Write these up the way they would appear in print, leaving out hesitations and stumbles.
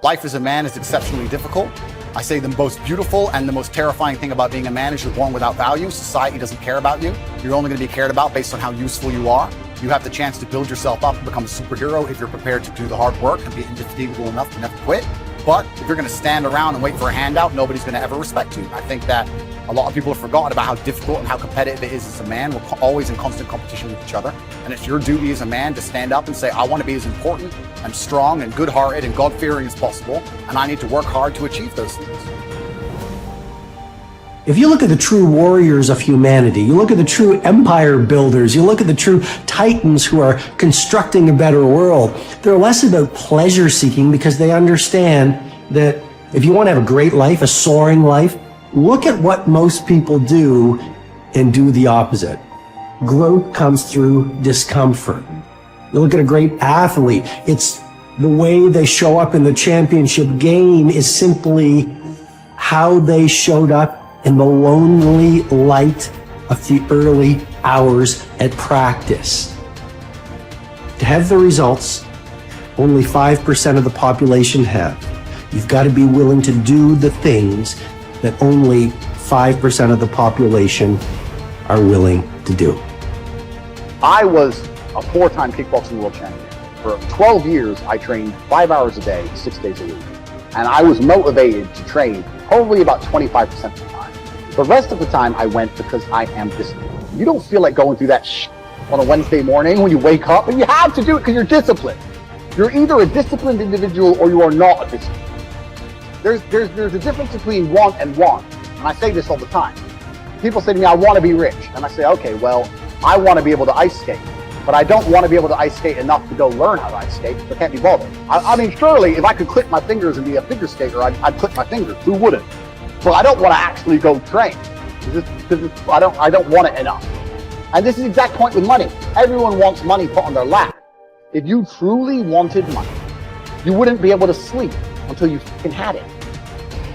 Life as a man is exceptionally difficult. I say the most beautiful and the most terrifying thing about being a man is you're born without value. Society doesn't care about you. You're only going to be cared about based on how useful you are. You have the chance to build yourself up and become a superhero if you're prepared to do the hard work and be indefatigable enough to never quit. But if you're going to stand around and wait for a handout, nobody's going to ever respect you. I think that a lot of people have forgotten about how difficult and how competitive it is as a man. We're always in constant competition with each other. And it's your duty as a man to stand up and say, I want to be as important and strong and good-hearted and God-fearing as possible. And I need to work hard to achieve those things. If you look at the true warriors of humanity, you look at the true empire builders, you look at the true titans who are constructing a better world, they're less about pleasure seeking because they understand that if you want to have a great life, a soaring life, look at what most people do and do the opposite. Growth comes through discomfort. You look at a great athlete, it's the way they show up in the championship game is simply how they showed up in the lonely light of the early hours at practice. To have the results only 5% of the population have, you've got to be willing to do the things that only 5% of the population are willing to do. I was a 4-time kickboxing world champion. For 12 years, I trained 5 hours a day, 6 days a week. And I was motivated to train probably about 25% of the time. The rest of the time I went because I am disciplined. You don't feel like going through that on a Wednesday morning when you wake up, and you have to do it because you're disciplined. You're either a disciplined individual or you are not a disciplined. There's a difference between want and want. And I say this all the time. People say to me, I want to be rich. And I say, okay, well, I want to be able to ice skate. But I don't want to be able to ice skate enough to go learn how to ice skate. I can't be bothered. I mean, surely if I could click my fingers and be a figure skater, I'd click my fingers. Who wouldn't? But I don't want to actually go train because I don't want it enough. And this is the exact point with money. Everyone wants money put on their lap. If you truly wanted money, you wouldn't be able to sleep until you fucking had it.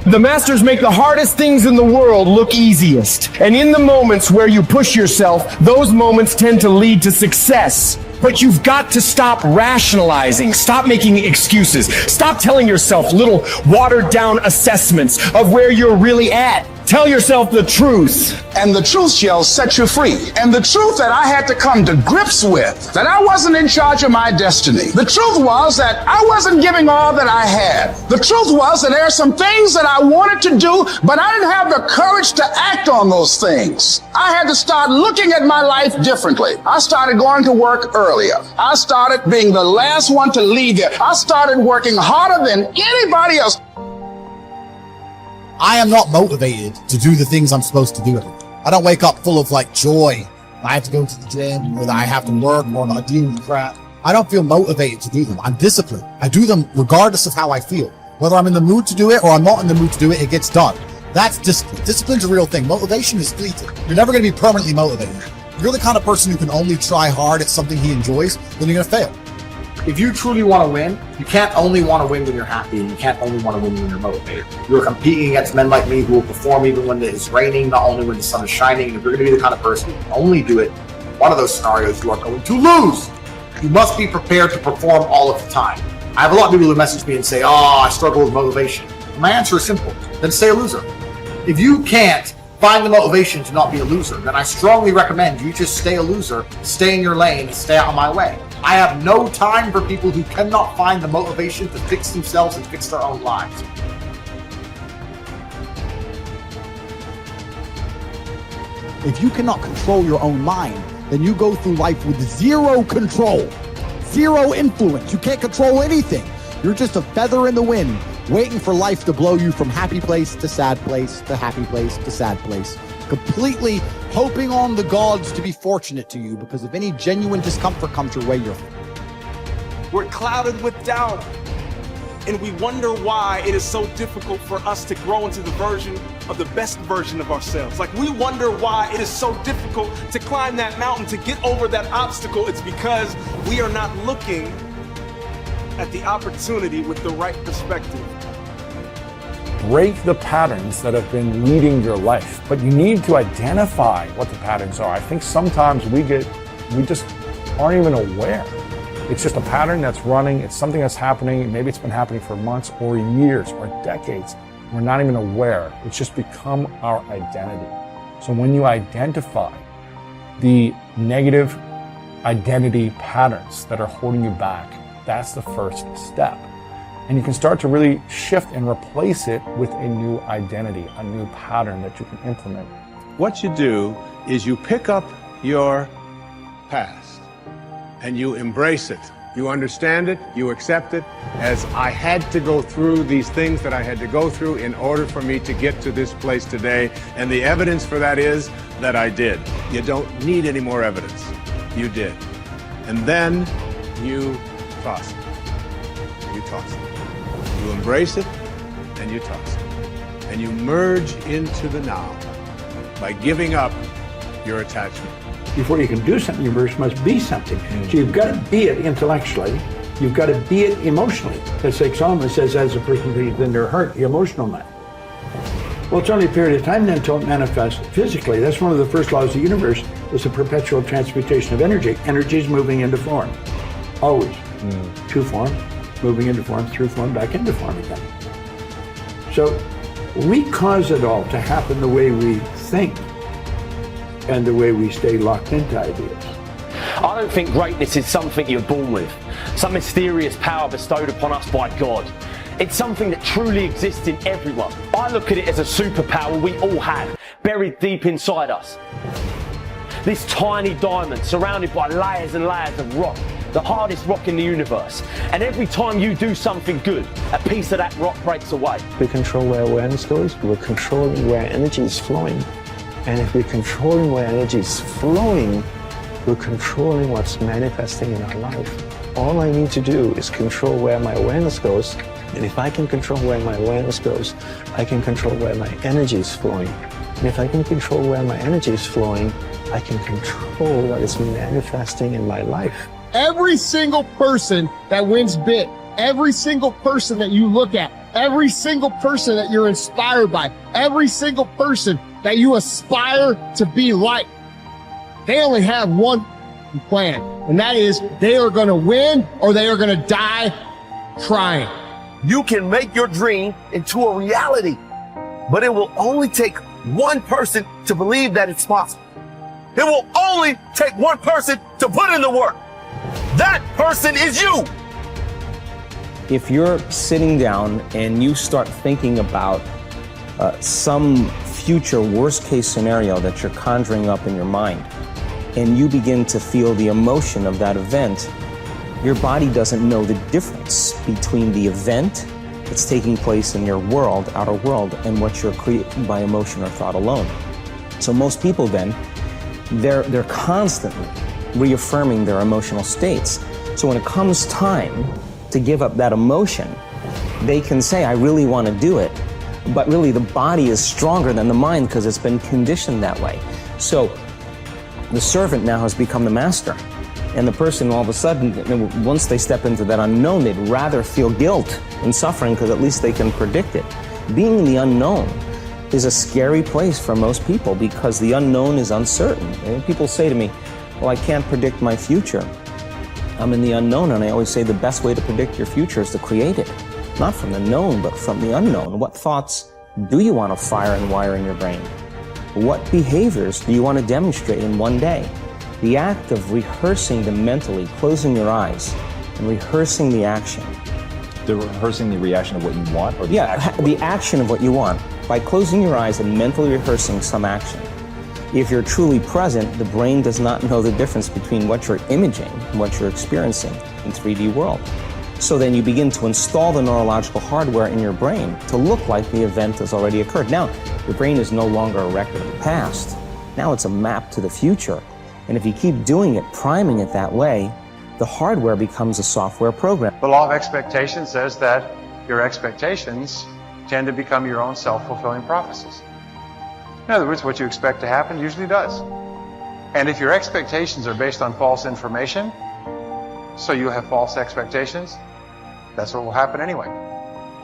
The masters make the hardest things in the world look easiest. And in the moments where you push yourself, those moments tend to lead to success. But you've got to stop rationalizing, stop making excuses, stop telling yourself little watered down assessments of where you're really at. Tell yourself the truth. And the truth shall set you free. And the truth that I had to come to grips with, that I wasn't in charge of my destiny. The truth was that I wasn't giving all that I had. The truth was that there are some things that I wanted to do, but I didn't have the courage to act on those things. I had to start looking at my life differently. I started going to work earlier. I started being the last one to leave there. I started working harder than anybody else. I am not motivated to do the things I'm supposed to do. I don't wake up full of joy. I have to go to the gym, or I have to work, or I deal with crap. I don't feel motivated to do them. I'm disciplined. I do them regardless of how I feel. Whether I'm in the mood to do it or I'm not in the mood to do it, it gets done. That's discipline. Discipline's a real thing. Motivation is fleeting. You're never going to be permanently motivated. If you're the kind of person who can only try hard at something he enjoys, then you're going to fail. If you truly want to win, you can't only want to win when you're happy, and you can't only want to win when you're motivated. You're competing against men like me who will perform even when it's raining, not only when the sun is shining. And if you're going to be the kind of person who can only do it, one of those scenarios, you are going to lose. You must be prepared to perform all of the time. I have a lot of people who message me and say, I struggle with motivation. My answer is simple. Then stay a loser. If you can't find the motivation to not be a loser, then I strongly recommend you just stay a loser, stay in your lane, and stay out of my way. I have no time for people who cannot find the motivation to fix themselves and fix their own lives. If you cannot control your own mind, then you go through life with zero control, zero influence. You can't control anything. You're just a feather in the wind, waiting for life to blow you from happy place to sad place to happy place to sad place, completely hoping on the gods to be fortunate to you, because if any genuine discomfort comes your way, we're clouded with doubt, and we wonder why it is so difficult for us to grow into the best version of ourselves. We wonder why it is so difficult to climb that mountain, to get over that obstacle. It's because we are not looking at the opportunity with the right perspective. Break the patterns that have been leading your life, but you need to identify what the patterns are. I think sometimes we just aren't even aware. It's just a pattern that's running. It's something that's happening. Maybe it's been happening for months or years or decades. We're not even aware. It's just become our identity. So when you identify the negative identity patterns that are holding you back, that's the first step. And you can start to really shift and replace it with a new identity, a new pattern that you can implement. What you do is you pick up your past and you embrace it. You understand it, you accept it, as I had to go through these things that I had to go through in order for me to get to this place today. And the evidence for that is that I did. You don't need any more evidence. You did. And then you toss it. You toss it. You embrace it and you toss it. And you merge into the now by giving up your attachment. Before you can do something, you first must be something. So you've got to be it intellectually. You've got to be it emotionally. It's like Solomon says, as a person believes in their heart, the emotional man. Well, it's only a period of time then until it manifests physically. That's one of the first laws of the universe, is the perpetual transmutation of energy. Energy is moving into form, always. To form, moving into form, through form, back into form again. So we cause it all to happen the way we think and the way we stay locked into ideas. I don't think greatness is something you're born with, some mysterious power bestowed upon us by God. It's something that truly exists in everyone. I look at it as a superpower we all have, buried deep inside us. This tiny diamond surrounded by layers and layers of rock, the hardest rock in the universe. And every time you do something good, a piece of that rock breaks away. We control where awareness goes, we're controlling where energy is flowing. And if we're controlling where energy is flowing, we're controlling what's manifesting in our life. All I need to do is control where my awareness goes. And if I can control where my awareness goes, I can control where my energy is flowing. And if I can control where my energy is flowing, I can control what is manifesting in my life. Every single person that wins big, every single person that you look at, every single person that you're inspired by, every single person that you aspire to be like, they only have one plan, and that is they are going to win or they are going to die trying. You can make your dream into a reality, but it will only take one person to believe that it's possible. It will only take one person to put in the work. That person is you. If you're sitting down and you start thinking about some future worst case scenario that you're conjuring up in your mind, and you begin to feel the emotion of that event, your body doesn't know the difference between the event that's taking place in your world, outer world, and what you're creating by emotion or thought alone. So most people then, they're constantly reaffirming their emotional states. So when it comes time to give up that emotion, they can say, I really want to do it. But really the body is stronger than the mind because it's been conditioned that way. So the servant now has become the master. And the person all of a sudden, once they step into that unknown, they'd rather feel guilt and suffering because at least they can predict it. Being in the unknown is a scary place for most people because the unknown is uncertain. And people say to me, well, I can't predict my future. I'm in the unknown, and I always say the best way to predict your future is to create it. Not from the known, but from the unknown. What thoughts do you want to fire and wire in your brain? What behaviors do you want to demonstrate in one day? The act of rehearsing them mentally, closing your eyes, and rehearsing the action. Rehearsing the reaction of what you want? Or the action? The action of what you want. By closing your eyes and mentally rehearsing some action. If you're truly present, the brain does not know the difference between what you're imaging and what you're experiencing in 3D world. So then you begin to install the neurological hardware in your brain to look like the event has already occurred. Now, your brain is no longer a record of the past. Now it's a map to the future. And if you keep doing it, priming it that way, the hardware becomes a software program. The law of expectation says that your expectations tend to become your own self-fulfilling prophecies. In other words, what you expect to happen usually does. And if your expectations are based on false information, so you have false expectations, that's what will happen anyway.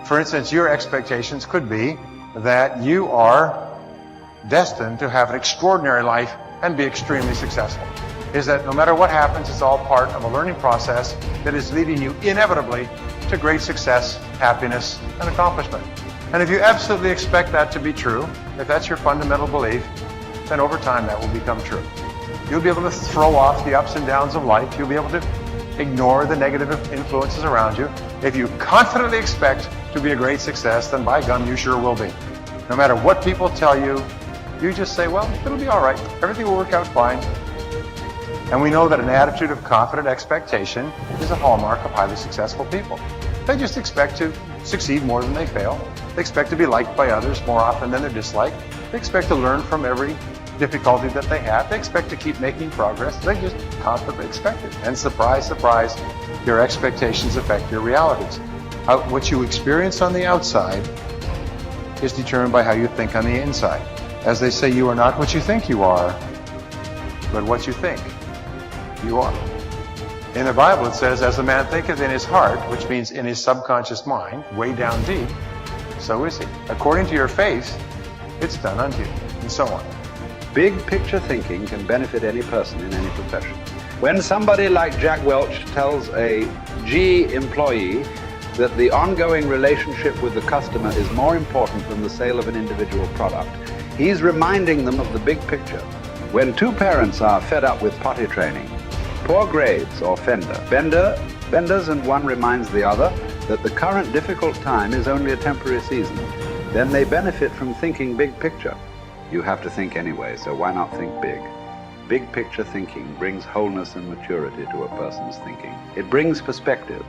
For instance, your expectations could be that you are destined to have an extraordinary life and be extremely successful. is that no matter what happens, it's all part of a learning process that is leading you inevitably to great success, happiness, and accomplishment. And if you absolutely expect that to be true, if that's your fundamental belief, then over time that will become true. You'll be able to throw off the ups and downs of life. You'll be able to ignore the negative influences around you. If you confidently expect to be a great success, then by gum, you sure will be. No matter what people tell you, you just say, well, it'll be all right. Everything will work out fine. And we know that an attitude of confident expectation is a hallmark of highly successful people. They just expect to succeed more than they fail. They expect to be liked by others more often than they're disliked. They expect to learn from every difficulty that they have. They expect to keep making progress. They just confidently expect it. And surprise, surprise, your expectations affect your realities. What you experience on the outside is determined by how you think on the inside. As they say, you are not what you think you are, but what you think you are. In the Bible it says, as a man thinketh in his heart, which means in his subconscious mind, way down deep, so is he. According to your faith, it's done unto you, and so on. Big picture thinking can benefit any person in any profession. When somebody like Jack Welch tells a G employee that the ongoing relationship with the customer is more important than the sale of an individual product, he's reminding them of the big picture. When two parents are fed up with potty training, poor grades or benders and one reminds the other that the current difficult time is only a temporary season, then they benefit from thinking big picture. You have to think anyway, so why not think big? Big picture thinking brings wholeness and maturity to a person's thinking. It brings perspective.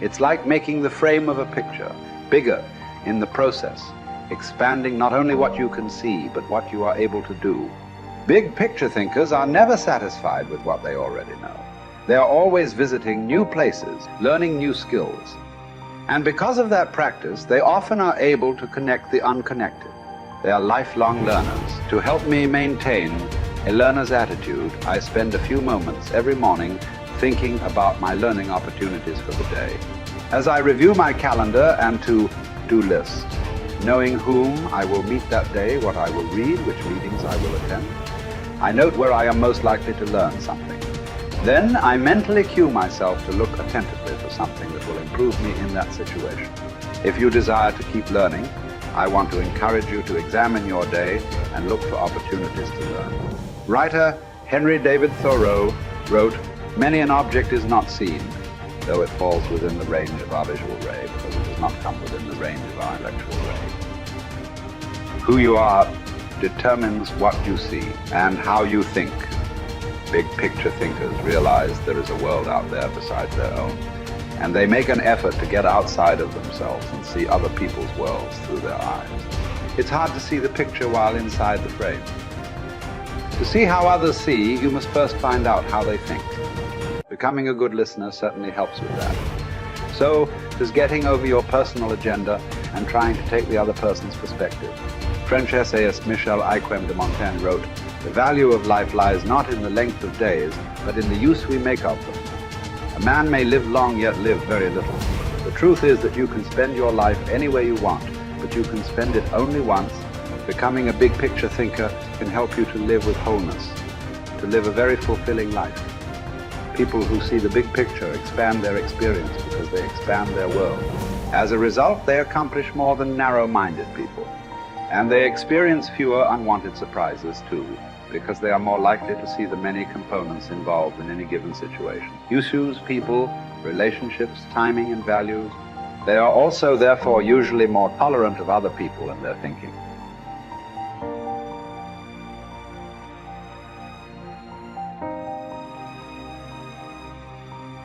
It's like making the frame of a picture bigger in the process, expanding not only what you can see, but what you are able to do. Big picture thinkers are never satisfied with what they already know. They are always visiting new places, learning new skills. And because of that practice, they often are able to connect the unconnected. They are lifelong learners. To help me maintain a learner's attitude, I spend a few moments every morning thinking about my learning opportunities for the day. As I review my calendar and to-do list, knowing whom I will meet that day, what I will read, which meetings I will attend, I note where I am most likely to learn something. Then I mentally cue myself to look attentively for something that will improve me in that situation. If you desire to keep learning, I want to encourage you to examine your day and look for opportunities to learn. Writer Henry David Thoreau wrote, "Many an object is not seen, though it falls within the range of our visual ray, because it does not come within the range of our intellectual ray." Who you are determines what you see and how you think. Big picture thinkers realize there is a world out there besides their own, and they make an effort to get outside of themselves and see other people's worlds through their eyes. It's hard to see the picture while inside the frame. To see how others see, you must first find out how they think. Becoming a good listener certainly helps with that. So does getting over your personal agenda and trying to take the other person's perspective. French essayist Michel Ayquem de Montaigne wrote, "The value of life lies not in the length of days, but in the use we make of them. A man may live long yet live very little. The truth is that you can spend your life any way you want, but you can spend it only once. Becoming a big picture thinker can help you to live with wholeness, to live a very fulfilling life. People who see the big picture expand their experience because they expand their world. As a result, they accomplish more than narrow-minded people. And they experience fewer unwanted surprises too, because they are more likely to see the many components involved in any given situation. Issues, people, relationships, timing, and values. They are also, therefore, usually more tolerant of other people and their thinking.